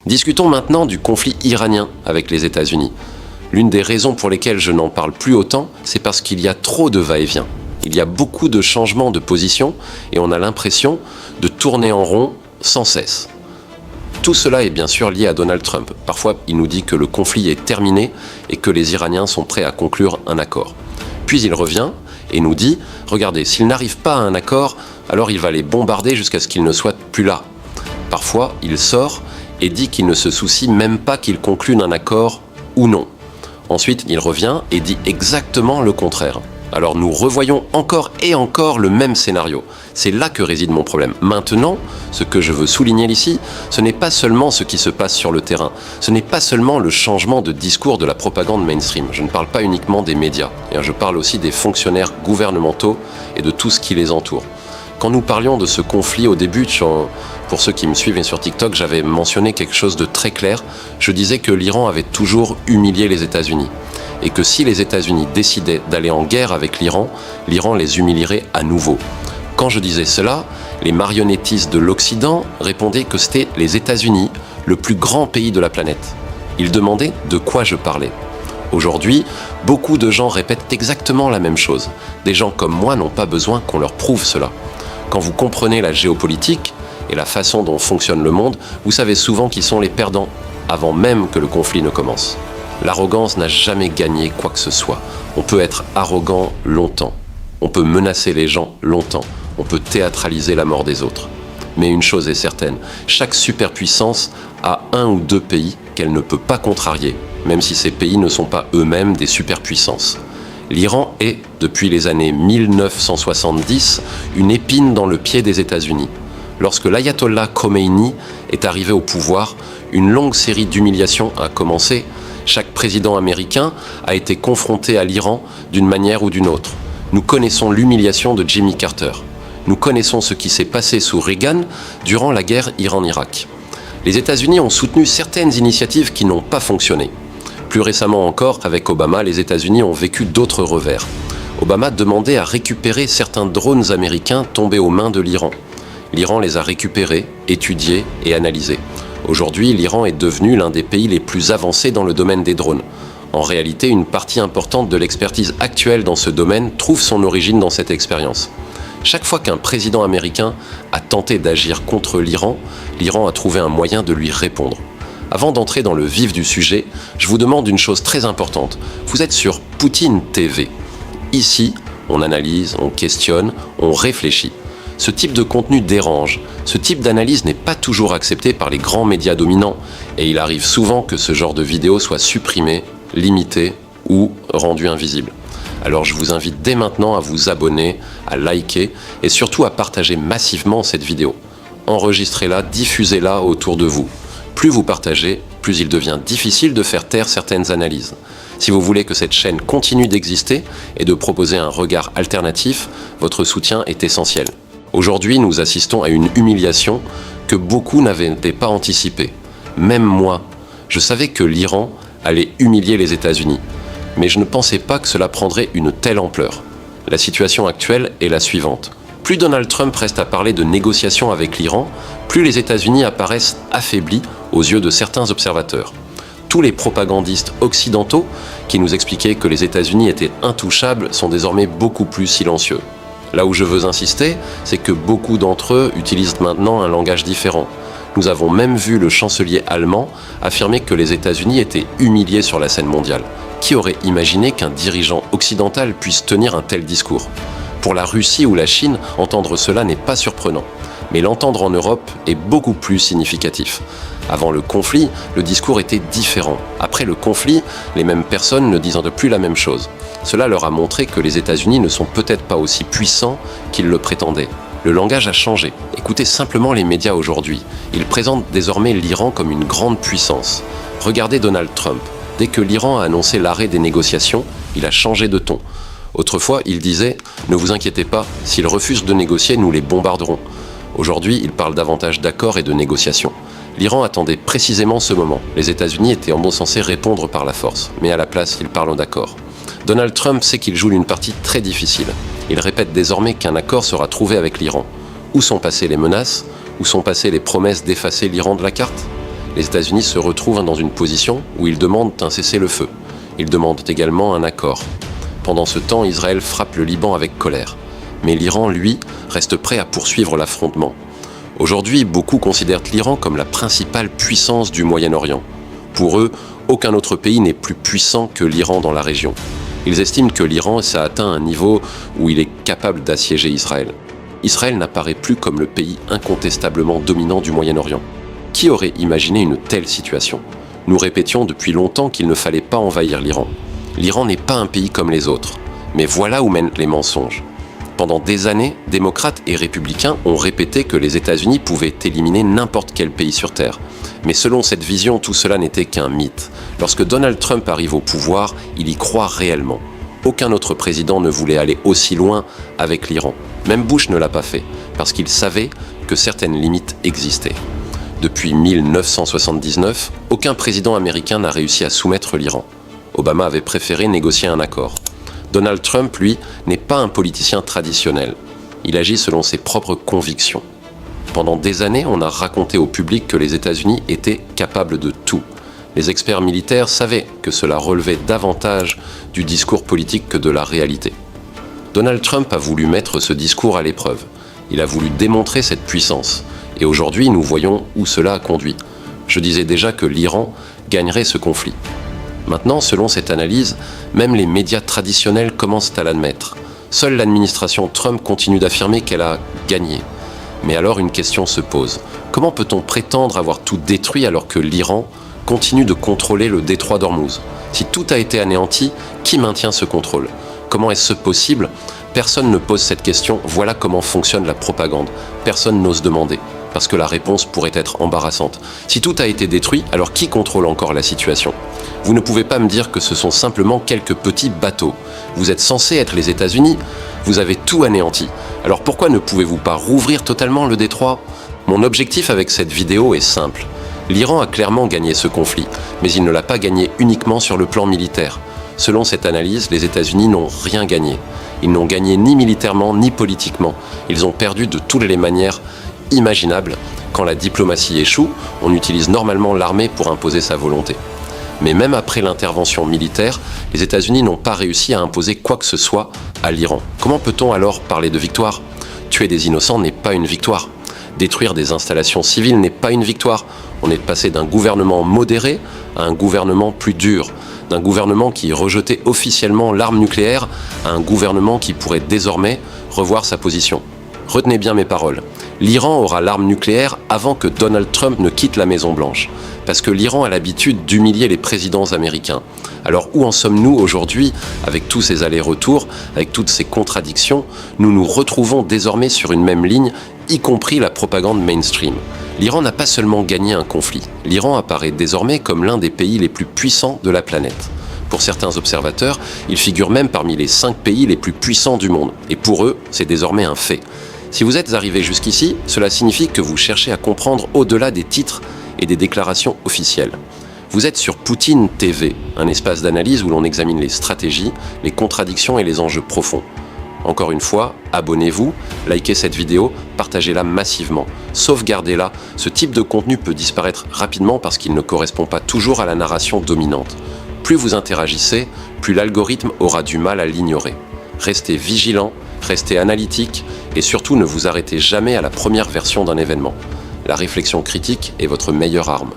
Discutons maintenant du conflit iranien avec les États-Unis. L'une des raisons pour lesquelles je n'en parle plus autant, c'est parce qu'il y a trop de va-et-vient. Il y a beaucoup de changements de position et on a l'impression de tourner en rond sans cesse. Tout cela est bien sûr lié à Donald Trump. Parfois, il nous dit que le conflit est terminé et que les Iraniens sont prêts à conclure un accord. Puis il revient et nous dit « Regardez, s'il n'arrive pas à un accord, alors il va les bombarder jusqu'à ce qu'ils ne soient plus là. » Parfois, il sort et dit qu'il ne se soucie même pas qu'ils concluent un accord ou non. Ensuite, il revient et dit exactement le contraire. Alors nous revoyons encore et encore le même scénario. C'est là que réside mon problème. Maintenant, ce que je veux souligner ici, ce n'est pas seulement ce qui se passe sur le terrain. Ce n'est pas seulement le changement de discours de la propagande mainstream. Je ne parle pas uniquement des médias. Je parle aussi des fonctionnaires gouvernementaux et de tout ce qui les entoure. Quand nous parlions de ce conflit au début, pour ceux qui me suivent sur TikTok, j'avais mentionné quelque chose de très clair. Je disais que l'Iran avait toujours humilié les États-Unis. Et que si les États-Unis décidaient d'aller en guerre avec l'Iran, l'Iran les humilierait à nouveau. Quand je disais cela, les marionnettistes de l'Occident répondaient que c'était les États-Unis, le plus grand pays de la planète. Ils demandaient de quoi je parlais. Aujourd'hui, beaucoup de gens répètent exactement la même chose. Des gens comme moi n'ont pas besoin qu'on leur prouve cela. Quand vous comprenez la géopolitique et la façon dont fonctionne le monde, vous savez souvent qui sont les perdants, avant même que le conflit ne commence. L'arrogance n'a jamais gagné quoi que ce soit. On peut être arrogant longtemps. On peut menacer les gens longtemps. On peut théâtraliser la mort des autres. Mais une chose est certaine, chaque superpuissance a un ou deux pays qu'elle ne peut pas contrarier, même si ces pays ne sont pas eux-mêmes des superpuissances. L'Iran est, depuis les années 1970, une épine dans le pied des États-Unis. Lorsque l'ayatollah Khomeini est arrivé au pouvoir, une longue série d'humiliations a commencé. Chaque président américain a été confronté à l'Iran d'une manière ou d'une autre. Nous connaissons l'humiliation de Jimmy Carter. Nous connaissons ce qui s'est passé sous Reagan durant la guerre Iran-Irak. Les États-Unis ont soutenu certaines initiatives qui n'ont pas fonctionné. Plus récemment encore, avec Obama, les États-Unis ont vécu d'autres revers. Obama demandait à récupérer certains drones américains tombés aux mains de l'Iran. L'Iran les a récupérés, étudiés et analysés. Aujourd'hui, l'Iran est devenu l'un des pays les plus avancés dans le domaine des drones. En réalité, une partie importante de l'expertise actuelle dans ce domaine trouve son origine dans cette expérience. Chaque fois qu'un président américain a tenté d'agir contre l'Iran, l'Iran a trouvé un moyen de lui répondre. Avant d'entrer dans le vif du sujet, je vous demande une chose très importante. Vous êtes sur Poutine TV. Ici, on analyse, on questionne, on réfléchit. Ce type de contenu dérange. Ce type d'analyse n'est pas toujours accepté par les grands médias dominants et il arrive souvent que ce genre de vidéo soit supprimé, limité ou rendu invisible. Alors je vous invite dès maintenant à vous abonner, à liker et surtout à partager massivement cette vidéo. Enregistrez-la, diffusez-la autour de vous. Plus vous partagez, plus il devient difficile de faire taire certaines analyses. Si vous voulez que cette chaîne continue d'exister et de proposer un regard alternatif, votre soutien est essentiel. Aujourd'hui, nous assistons à une humiliation que beaucoup n'avaient pas anticipée. Même moi, je savais que l'Iran allait humilier les États-Unis. Mais je ne pensais pas que cela prendrait une telle ampleur. La situation actuelle est la suivante. Plus Donald Trump reste à parler de négociations avec l'Iran, plus les États-Unis apparaissent affaiblis aux yeux de certains observateurs. Tous les propagandistes occidentaux qui nous expliquaient que les États-Unis étaient intouchables sont désormais beaucoup plus silencieux. Là où je veux insister, c'est que beaucoup d'entre eux utilisent maintenant un langage différent. Nous avons même vu le chancelier allemand affirmer que les États-Unis étaient humiliés sur la scène mondiale. Qui aurait imaginé qu'un dirigeant occidental puisse tenir un tel discours ? Pour la Russie ou la Chine, entendre cela n'est pas surprenant. Mais l'entendre en Europe est beaucoup plus significatif. Avant le conflit, le discours était différent. Après le conflit, les mêmes personnes ne disant plus la même chose. Cela leur a montré que les États-Unis ne sont peut-être pas aussi puissants qu'ils le prétendaient. Le langage a changé. Écoutez simplement les médias aujourd'hui. Ils présentent désormais l'Iran comme une grande puissance. Regardez Donald Trump. Dès que l'Iran a annoncé l'arrêt des négociations, il a changé de ton. Autrefois, il disait « Ne vous inquiétez pas, s'ils refusent de négocier, nous les bombarderons ». Aujourd'hui, il parle davantage d'accords et de négociations. L'Iran attendait précisément ce moment. Les États-Unis étaient en bon censés répondre par la force, mais à la place, ils parlent d'accords. Donald Trump sait qu'il joue une partie très difficile. Il répète désormais qu'un accord sera trouvé avec l'Iran. Où sont passées les menaces ? Où sont passées les promesses d'effacer l'Iran de la carte ? les États-Unis se retrouvent dans une position où ils demandent un cessez-le-feu. Ils demandent également un accord. Pendant ce temps, Israël frappe le Liban avec colère. Mais l'Iran, lui, reste prêt à poursuivre l'affrontement. Aujourd'hui, beaucoup considèrent l'Iran comme la principale puissance du Moyen-Orient. Pour eux, aucun autre pays n'est plus puissant que l'Iran dans la région. Ils estiment que l'Iran a atteint un niveau où il est capable d'assiéger Israël. Israël n'apparaît plus comme le pays incontestablement dominant du Moyen-Orient. Qui aurait imaginé une telle situation ? Nous répétions depuis longtemps qu'il ne fallait pas envahir l'Iran. L'Iran n'est pas un pays comme les autres. Mais voilà où mènent les mensonges. Pendant des années, démocrates et républicains ont répété que les États-Unis pouvaient éliminer n'importe quel pays sur Terre. Mais selon cette vision, tout cela n'était qu'un mythe. Lorsque Donald Trump arrive au pouvoir, il y croit réellement. Aucun autre président ne voulait aller aussi loin avec l'Iran. Même Bush ne l'a pas fait, parce qu'il savait que certaines limites existaient. Depuis 1979, aucun président américain n'a réussi à soumettre l'Iran. Obama avait préféré négocier un accord. Donald Trump, lui, n'est pas un politicien traditionnel. Il agit selon ses propres convictions. Pendant des années, on a raconté au public que les États-Unis étaient capables de tout. Les experts militaires savaient que cela relevait davantage du discours politique que de la réalité. Donald Trump a voulu mettre ce discours à l'épreuve. Il a voulu démontrer cette puissance. Et aujourd'hui, nous voyons où cela a conduit. Je disais déjà que l'Iran gagnerait ce conflit. Maintenant, selon cette analyse, même les médias traditionnels commencent à l'admettre. Seule l'administration Trump continue d'affirmer qu'elle a gagné. Mais alors une question se pose. Comment peut-on prétendre avoir tout détruit alors que l'Iran continue de contrôler le détroit d'Ormuz ? Si tout a été anéanti, qui maintient ce contrôle ? Comment est-ce possible ? Personne ne pose cette question. Voilà comment fonctionne la propagande. Personne n'ose demander, parce que la réponse pourrait être embarrassante. Si tout a été détruit, alors qui contrôle encore la situation ? Vous ne pouvez pas me dire que ce sont simplement quelques petits bateaux. Vous êtes censé être les États-Unis. Vous avez tout anéanti. Alors pourquoi ne pouvez-vous pas rouvrir totalement le détroit ? Mon objectif avec cette vidéo est simple. L'Iran a clairement gagné ce conflit, mais il ne l'a pas gagné uniquement sur le plan militaire. Selon cette analyse, les États-Unis n'ont rien gagné. Ils n'ont gagné ni militairement ni politiquement. Ils ont perdu de toutes les manières imaginables. Quand la diplomatie échoue, on utilise normalement l'armée pour imposer sa volonté. Mais même après l'intervention militaire, les États-Unis n'ont pas réussi à imposer quoi que ce soit à l'Iran. Comment peut-on alors parler de victoire ? Tuer des innocents n'est pas une victoire. Détruire des installations civiles n'est pas une victoire. On est passé d'un gouvernement modéré à un gouvernement plus dur, d'un gouvernement qui rejetait officiellement l'arme nucléaire à un gouvernement qui pourrait désormais revoir sa position. Retenez bien mes paroles. L'Iran aura l'arme nucléaire avant que Donald Trump ne quitte la Maison-Blanche. Parce que l'Iran a l'habitude d'humilier les présidents américains. Alors où en sommes-nous aujourd'hui avec tous ces allers-retours, avec toutes ces contradictions ? Nous nous retrouvons désormais sur une même ligne, y compris la propagande mainstream. L'Iran n'a pas seulement gagné un conflit. L'Iran apparaît désormais comme l'un des pays les plus puissants de la planète. Pour certains observateurs, il figure même parmi les 5 pays les plus puissants du monde. Et pour eux, c'est désormais un fait. Si vous êtes arrivé jusqu'ici, cela signifie que vous cherchez à comprendre au-delà des titres et des déclarations officielles. Vous êtes sur Poutine TV, un espace d'analyse où l'on examine les stratégies, les contradictions et les enjeux profonds. Encore une fois, abonnez-vous, likez cette vidéo, partagez-la massivement, sauvegardez-la. Ce type de contenu peut disparaître rapidement parce qu'il ne correspond pas toujours à la narration dominante. Plus vous interagissez, plus l'algorithme aura du mal à l'ignorer. Restez vigilant, restez analytique et surtout ne vous arrêtez jamais à la première version d'un événement. La réflexion critique est votre meilleure arme.